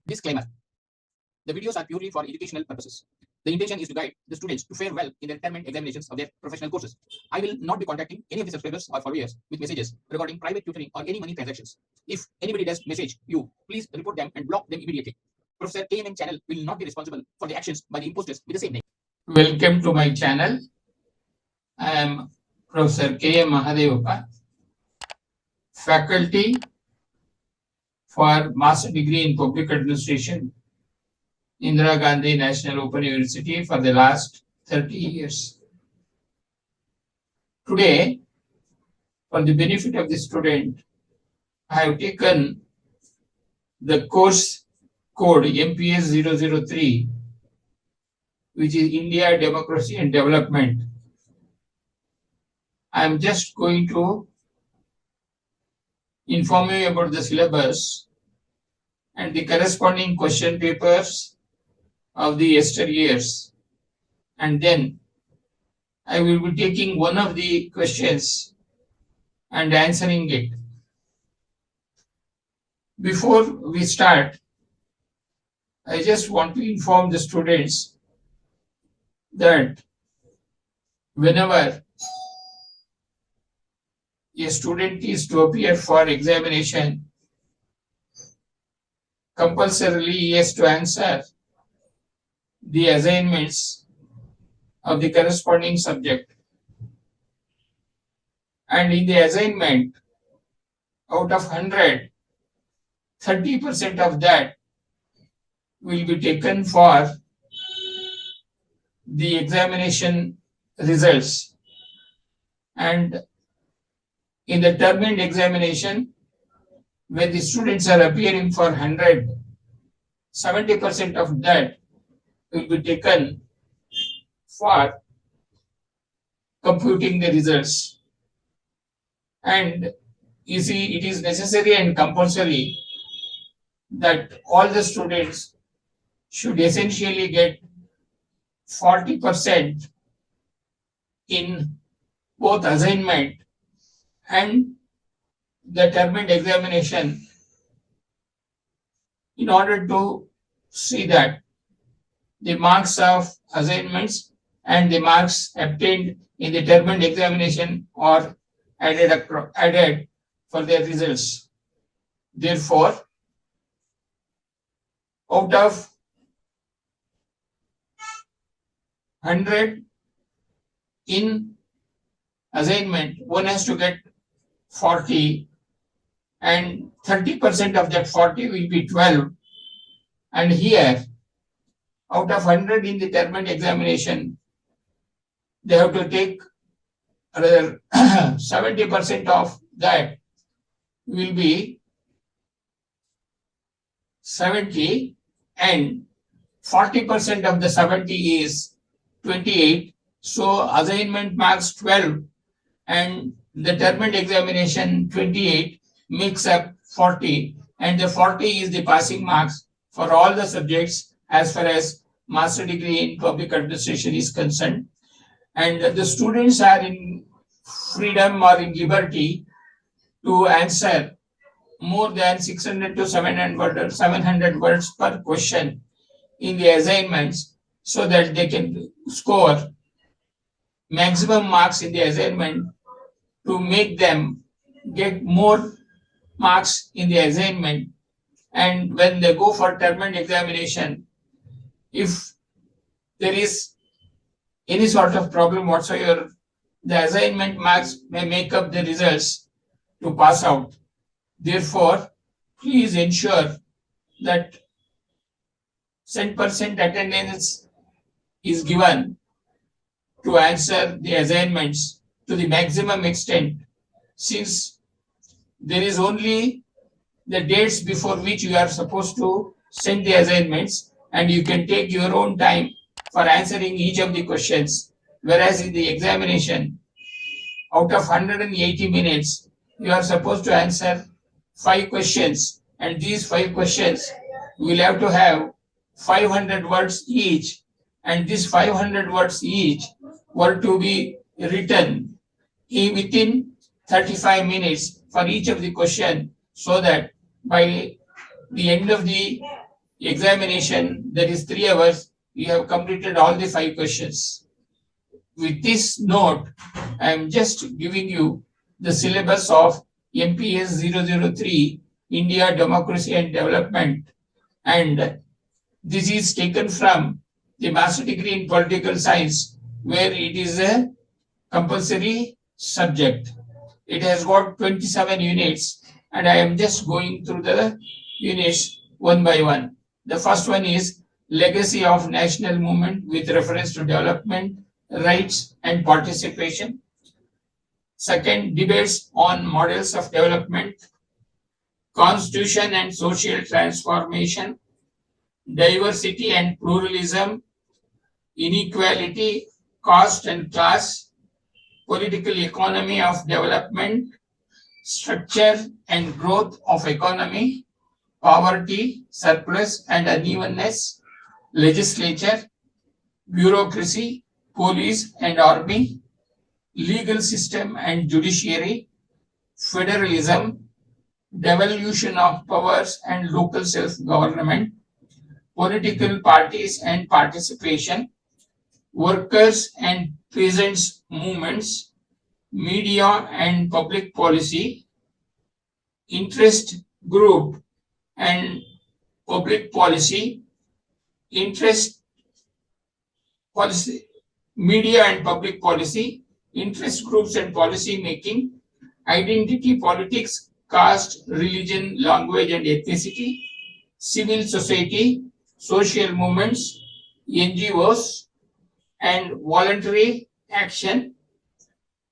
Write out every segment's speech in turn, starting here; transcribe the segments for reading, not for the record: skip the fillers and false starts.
Disclaimer. The videos are purely for educational purposes. The intention is to guide the students to fare well in their term examinations of their professional courses. I will not be contacting any of the subscribers or followers with messages regarding private tutoring or any money transactions. If anybody does message you, please report them and block them immediately. Professor K.M channel will not be responsible for the actions by the imposters with the same name. Welcome to my channel. I am Professor K.M. Mahadevappa, faculty for Master Degree in Public Administration, Indira Gandhi National Open University for the last 30 years. Today, for the benefit of the student, I have taken the course code MPS 003, which is India, Democracy and Development. I am just going to inform you about the syllabus and the corresponding question papers of the yesteryears, and then I will be taking one of the questions and answering it. Before we start, I just want to inform the students that whenever a student is to appear for examination, compulsorily he has to answer the assignments of the corresponding subject. And in the assignment, out of 100, 30% of that will be taken for the examination results. And in the termed examination, when the students are appearing for 100, 70% of that will be taken for computing the results. And you see, it is necessary and compulsory that all the students should essentially get 40% in both assignment and the termed examination, in order to see that the marks of assignments and the marks obtained in the termed examination are added for their results. Therefore, out of 100 in assignment, one has to get 40, and 30% of that 40 will be 12. And here, out of 100 in the termed examination, they have to take rather 70% of that will be 70, and 40% of the 70 is 28. So assignment marks 12 and the termed examination 28 makes up 40, and the 40 is the passing marks for all the subjects as far as Master Degree in Public Administration is concerned. And the students are in freedom or in liberty to answer more than 600 to 700 words per question in the assignments, so that they can score maximum marks in the assignment to make them get more marks in the assignment. And when they go for termed examination, if there is any sort of problem whatsoever, the assignment marks may make up the results to pass out. Therefore, please ensure that 10% attendance is given to answer the assignments to the maximum extent, since there is only the dates before which you are supposed to send the assignments, and you can take your own time for answering each of the questions. Whereas in the examination, out of 180 minutes, you are supposed to answer 5 questions, and these 5 questions will have to have 500 words each, and these 500 words each were to be written within 35 minutes for each of the question, so that by the end of the examination, that is 3 hours, you have completed all the 5 questions. With this note, I am just giving you the syllabus of MPS 003, India, Democracy and Development, and this is taken from the Master Degree in Political Science, where it is a compulsory subject. It has got 27 units, and I am just going through the units one by one. The first one is Legacy of National Movement with reference to development, rights, and participation. Second, Debates on models of development, Constitution and social transformation, diversity and pluralism, inequality, caste and class, political economy of development, structure and growth of economy, poverty, surplus and unevenness, legislature, bureaucracy, police and army, legal system and judiciary, federalism, devolution of powers and local self-government, political parties and participation, workers and peasants movements, media and public policy, interest group and public policy, interest policy, media and public policy, interest groups and policy making, identity politics, caste, religion, language and ethnicity, civil society, social movements, NGOs, and voluntary action,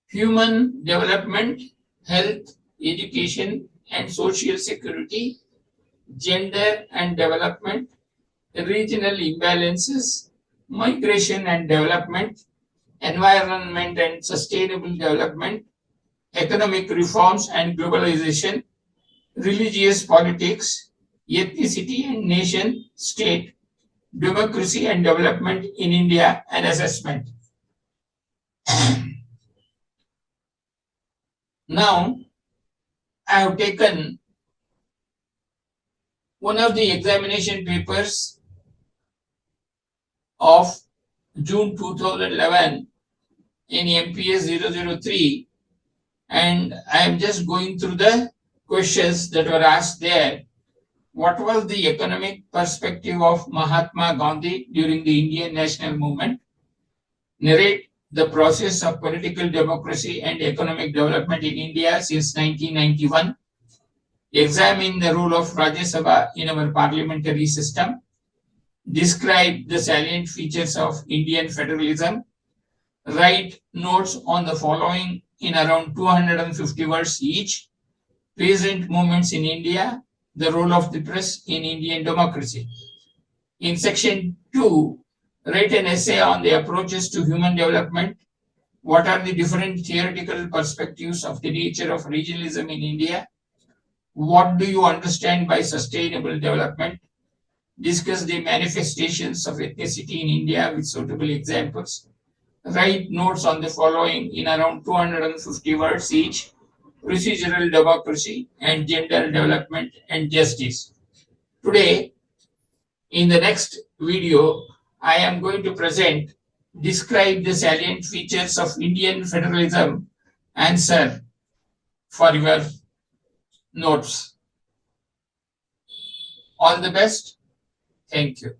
human development, health, education and social security, gender and development, regional imbalances, migration and development, environment and sustainable development, economic reforms and globalization, religious politics, ethnicity and nation state, democracy and development in India, and assessment. Now, I have taken one of the examination papers of June 2011 in MPS 003, and I am just going through the questions that were asked there. What was the economic perspective of Mahatma Gandhi during the Indian national movement? Narrate the process of political democracy and economic development in India since 1991. Examine the role of Rajya Sabha in our parliamentary system. Describe the salient features of Indian federalism. Write notes on the following in around 250 words each. Peasant movements in India, the role of the press in Indian democracy. In section 2, write an essay on the approaches to human development. What are the different theoretical perspectives of the nature of regionalism in India? What do you understand by sustainable development? Discuss the manifestations of ethnicity in India with suitable examples. Write notes on the following in around 250 words each. Procedural democracy and gender development and justice. Today, in the next video, I am going to present describe the salient features of Indian federalism. Answer for your notes. All the best. Thank you.